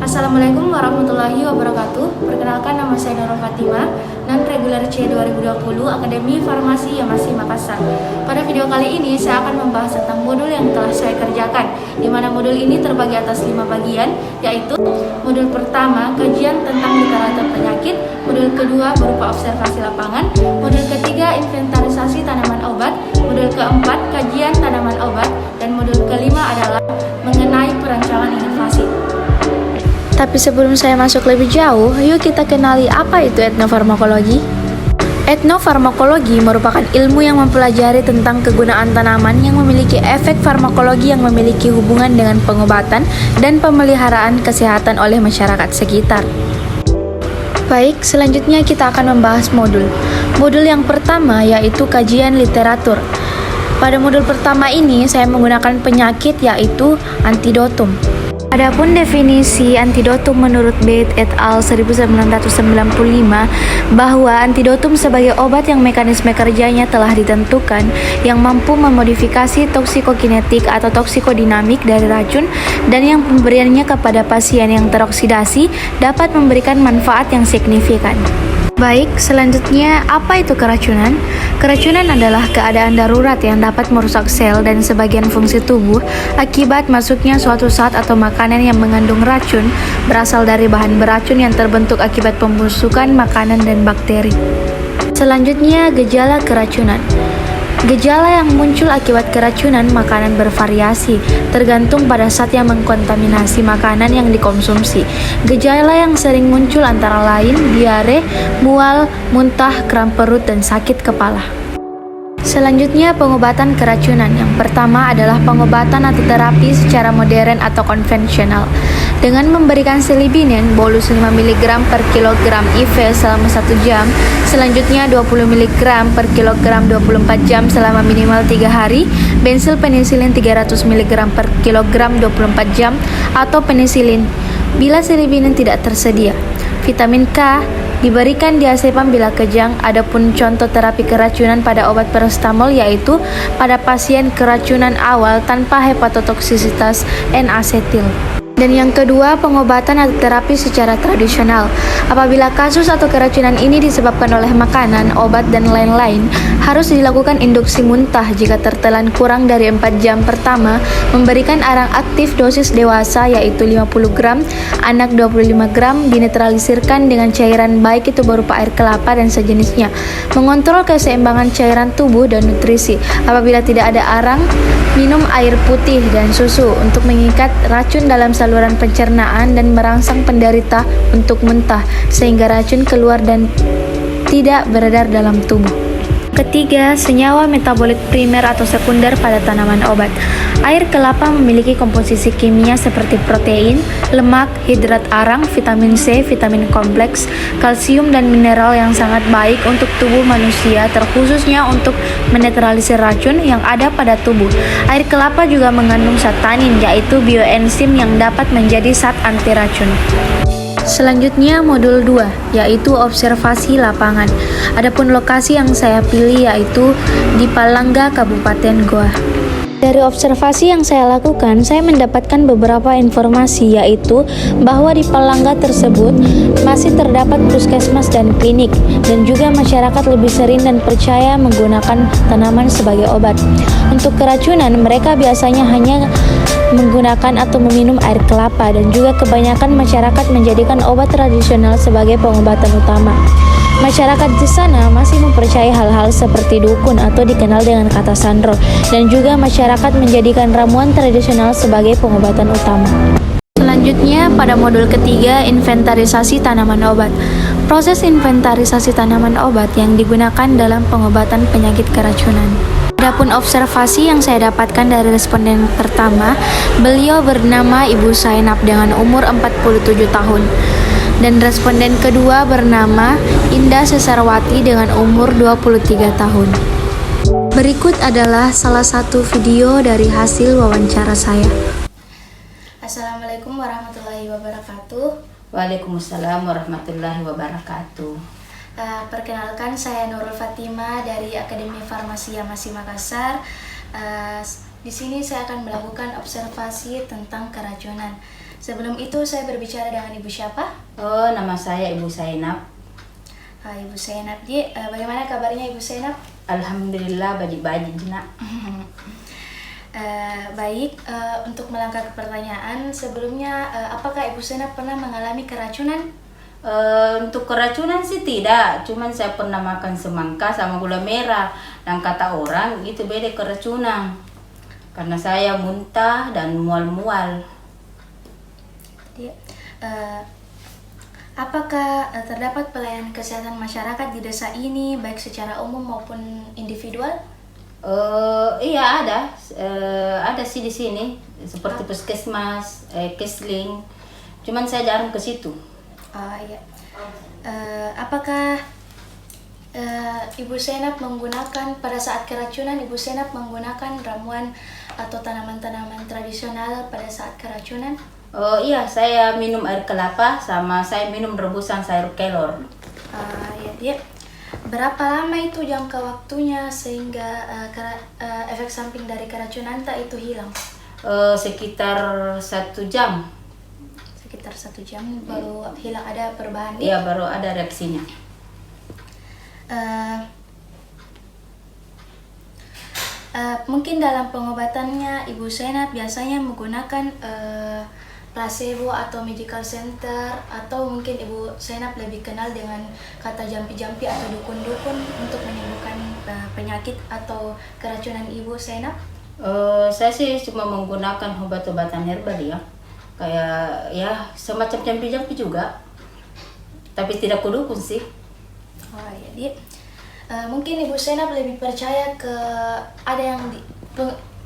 Assalamualaikum warahmatullahi wabarakatuh. Perkenalkan, nama saya Nurul Fatima, non-regular C 2020 Akademi Farmasi Yamasi Makassar. Pada video kali ini saya akan membahas tentang modul yang telah saya kerjakan, di mana modul ini terbagi atas 5 bagian, yaitu modul pertama, kajian tentang literatur penyakit, modul kedua berupa observasi lapangan, modul ketiga inventarisasi tanaman obat, modul keempat kajian tanaman obat, dan modul kelima adalah mengenai perancangan inovasi. Tapi sebelum saya masuk lebih jauh, yuk kita kenali apa itu etnofarmakologi. Etnofarmakologi merupakan ilmu yang mempelajari tentang kegunaan tanaman yang memiliki efek farmakologi yang memiliki hubungan dengan pengobatan dan pemeliharaan kesehatan oleh masyarakat sekitar. Baik, selanjutnya kita akan membahas modul. Modul yang pertama yaitu kajian literatur. Pada modul pertama ini saya menggunakan penyakit yaitu antidotum. Adapun definisi antidotum menurut Bate et al. 1995 bahwa antidotum sebagai obat yang mekanisme kerjanya telah ditentukan yang mampu memodifikasi toksikokinetik atau toksikodinamik dari racun dan yang pemberiannya kepada pasien yang teroksidasi dapat memberikan manfaat yang signifikan. Baik, selanjutnya apa itu keracunan? Keracunan adalah keadaan darurat yang dapat merusak sel dan sebagian fungsi tubuh akibat masuknya suatu zat atau makanan yang mengandung racun berasal dari bahan beracun yang terbentuk akibat pembusukan makanan dan bakteri. Selanjutnya, gejala keracunan. Gejala yang muncul akibat keracunan makanan bervariasi, tergantung pada zat yang mengkontaminasi makanan yang dikonsumsi. Gejala yang sering muncul antara lain diare, mual, muntah, kram perut, dan sakit kepala. Selanjutnya, pengobatan keracunan. Yang pertama adalah pengobatan atau terapi secara modern atau konvensional. Dengan memberikan silibinin bolus 5 mg per kilogram IV selama 1 jam, selanjutnya 20 mg per kilogram 24 jam selama minimal 3 hari, bensil penisilin 300 mg per kilogram 24 jam, atau penisilin bila silibinin tidak tersedia. Vitamin K diberikan diazepam bila kejang. Adapun contoh terapi keracunan pada obat paracetamol yaitu pada pasien keracunan awal tanpa hepatotoksisitas N-asetil. Dan yang kedua, pengobatan atau terapi secara tradisional. Apabila kasus atau keracunan ini disebabkan oleh makanan, obat, dan lain-lain, harus dilakukan induksi muntah jika tertelan kurang dari 4 jam pertama, memberikan arang aktif dosis dewasa yaitu 50 gram, anak 25 gram, dinetralisirkan dengan cairan baik itu berupa air kelapa dan sejenisnya, mengontrol keseimbangan cairan tubuh dan nutrisi. Apabila tidak ada arang, minum air putih dan susu untuk mengikat racun dalam saluran pencernaan dan merangsang penderita untuk muntah sehingga racun keluar dan tidak beredar dalam tubuh. Ketiga, senyawa metabolit primer atau sekunder pada tanaman obat. Air kelapa memiliki komposisi kimia seperti protein, lemak, hidrat arang, vitamin C, vitamin kompleks, kalsium, dan mineral yang sangat baik untuk tubuh manusia, terkhususnya untuk menetralisir racun yang ada pada tubuh. Air kelapa juga mengandung zat tanin, yaitu bioenzim yang dapat menjadi zat anti racun. Selanjutnya modul 2 yaitu observasi lapangan. Adapun lokasi yang saya pilih yaitu di Palangga, Kabupaten Goa. Dari observasi yang saya lakukan, saya mendapatkan beberapa informasi yaitu bahwa di Palangga tersebut masih terdapat puskesmas dan klinik, dan juga masyarakat lebih sering dan percaya menggunakan tanaman sebagai obat. Untuk keracunan, mereka biasanya hanya menggunakan atau meminum air kelapa, dan juga kebanyakan masyarakat menjadikan obat tradisional sebagai pengobatan utama. Masyarakat di sana masih mempercayai hal-hal seperti dukun atau dikenal dengan kata sandro, dan juga masyarakat menjadikan ramuan tradisional sebagai pengobatan utama. Selanjutnya, pada modul ketiga, inventarisasi tanaman obat. Proses inventarisasi tanaman obat yang digunakan dalam pengobatan penyakit keracunan. Adapun observasi yang saya dapatkan dari responden pertama, beliau bernama Ibu Sainab dengan umur 47 tahun. Dan responden kedua bernama Indah Sesarwati dengan umur 23 tahun. Berikut adalah salah satu video dari hasil wawancara saya. Assalamualaikum warahmatullahi wabarakatuh. Waalaikumsalam warahmatullahi wabarakatuh. Perkenalkan, saya Nurul Fatima dari Akademi Farmasi Yamasi Makassar. Di sini saya akan melakukan observasi tentang keracunan. Sebelum itu saya berbicara dengan Ibu siapa? Oh, nama saya Ibu Zainab. Ibu Zainab, bagaimana kabarnya Ibu Zainab? Alhamdulillah baji-baji nak. Baik, untuk melangkah ke pertanyaan sebelumnya, apakah Ibu Zainab pernah mengalami keracunan? Untuk keracunan sih tidak, cuman saya pernah makan semangka sama gula merah, dan kata orang itu beda keracunan karena saya muntah dan mual-mual. Jadi, apakah terdapat pelayanan kesehatan masyarakat di desa ini baik secara umum maupun individual? Iya ada sih di sini seperti puskesmas, kesling, cuman saya jarang ke situ. Iya. Apakah Ibu Zainab menggunakan pada saat keracunan, Ibu Zainab menggunakan ramuan atau tanaman-tanaman tradisional pada saat keracunan? Iya, saya minum air kelapa sama saya minum rebusan sayur kelor. Iya. Berapa lama itu jangka waktunya sehingga efek samping dari keracunan itu hilang? Sekitar 1 jam. Sekitar 1 jam baru hilang, ada perubahan? Iya, baru ada reaksinya. Mungkin dalam pengobatannya Ibu Zainab biasanya menggunakan placebo atau medical center, atau mungkin Ibu Zainab lebih kenal dengan kata jampi-jampi atau dukun-dukun untuk menyembuhkan penyakit atau keracunan Ibu Zainab? Saya sih cuma menggunakan obat-obatan herbal ya, kayak ya semacam jampi-jampi juga, tapi tidak kudukun sih. Jadi mungkin Ibu Zainab lebih percaya ke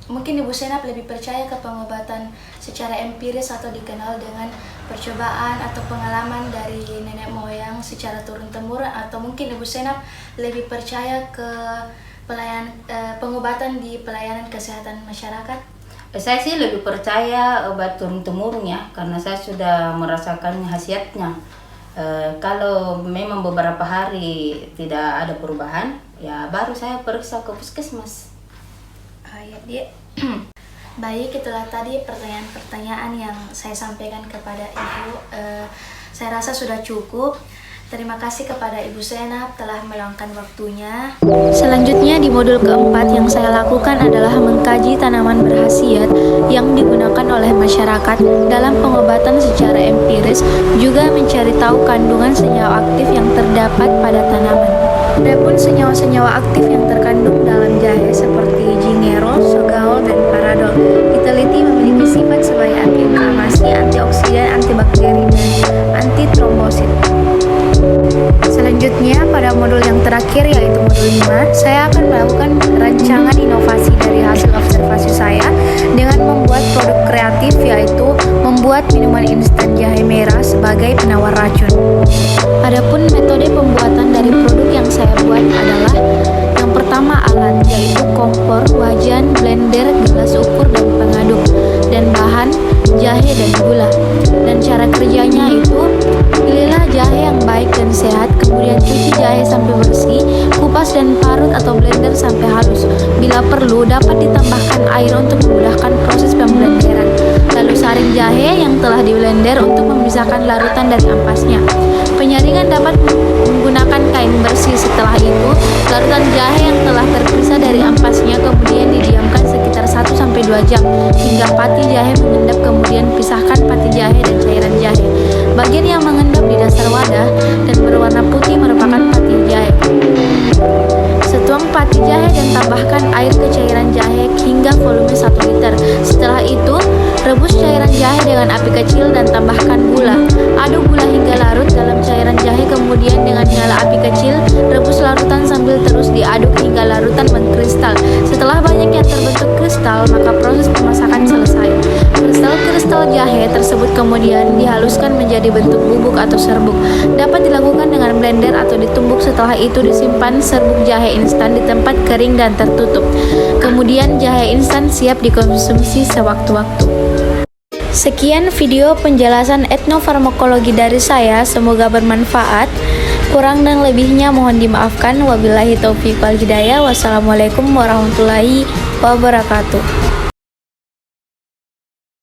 mungkin Ibu Zainab lebih percaya ke pengobatan secara empiris atau dikenal dengan percobaan atau pengalaman dari nenek moyang secara turun-temurun, atau mungkin Ibu Zainab lebih percaya ke pengobatan di pelayanan kesehatan masyarakat? Saya sih lebih percaya obat turun-temurun ya, karena saya sudah merasakan khasiatnya. Kalau memang beberapa hari tidak ada perubahan, ya baru saya periksa ke puskesmas. Baik, itulah tadi pertanyaan-pertanyaan yang saya sampaikan kepada Ibu. Saya rasa sudah cukup. Terima kasih kepada Ibu Zainab telah meluangkan waktunya. Selanjutnya di modul keempat yang saya lakukan adalah mengkaji tanaman berkhasiat yang digunakan oleh masyarakat dalam pengobatan secara empiris, juga mencari tahu kandungan senyawa aktif yang terdapat pada tanaman. Adapun senyawa-senyawa aktif yang terkandung dalam jahe seperti gingerol, sogaol, dan paradol diteliti memiliki sifat sebagai antiinflamasi, antioksidan, antibakteri, dan antitrombosit. Selanjutnya pada modul yang terakhir yaitu modul 5, saya akan melakukan rancangan inovasi dari hasil observasi saya dengan membuat produk kreatif, yaitu membuat minuman instan jahe merah sebagai penawar racun. Adapun metode pembuatan dari produk yang saya buat adalah yang pertama alat, yaitu kompor, wajan, blender, gelas ukur, dan pengaduk, dan bahan jahe dan gula. Dan cara kerjanya itu, pilihlah jahe yang baik dan sehat, kemudian cuci jahe sampai bersih, kupas dan parut atau blender sampai halus. Bila perlu dapat ditambahkan air untuk memudahkan proses pemblenderan. Lalu saring jahe yang telah di blender untuk memisahkan larutan dari ampasnya. Penyaringan dapat menggunakan kain bersih. Setelah itu, larutan jahe yang telah terpisah dari ampasnya kemudian didiamkan sekitar 1-2 jam hingga pati jahe mengendap, kemudian pisahkan pati jahe dan cairan jahe. Bagian yang mengendap di dasar wadah dan berwarna putih merupakan pati jahe. Tuang pati jahe dan tambahkan air ke cairan jahe hingga volume 1 liter. Setelah itu, rebus cairan jahe dengan api kecil dan tambahkan gula. Aduk gula hingga larut dalam cairan jahe, kemudian dengan nyala api kecil, rebus larutan sambil terus diaduk hingga larutan mengkristal. Setelah banyak yang terbentuk kristal, maka proses pemasakan selesai. Kristal-kristal jahe tersebut kemudian dihaluskan menjadi bentuk bubuk atau serbuk. Dapat dilakukan dengan blender atau ditumbuk. Setelah itu disimpan serbuk jahe instan di tempat kering dan tertutup. Kemudian jahe instan siap dikonsumsi sewaktu-waktu. Sekian video penjelasan etnofarmakologi dari saya, semoga bermanfaat. Kurang dan lebihnya mohon dimaafkan. Wabillahi taufiq wal hidayah. Wassalamualaikum warahmatullahi wabarakatuh.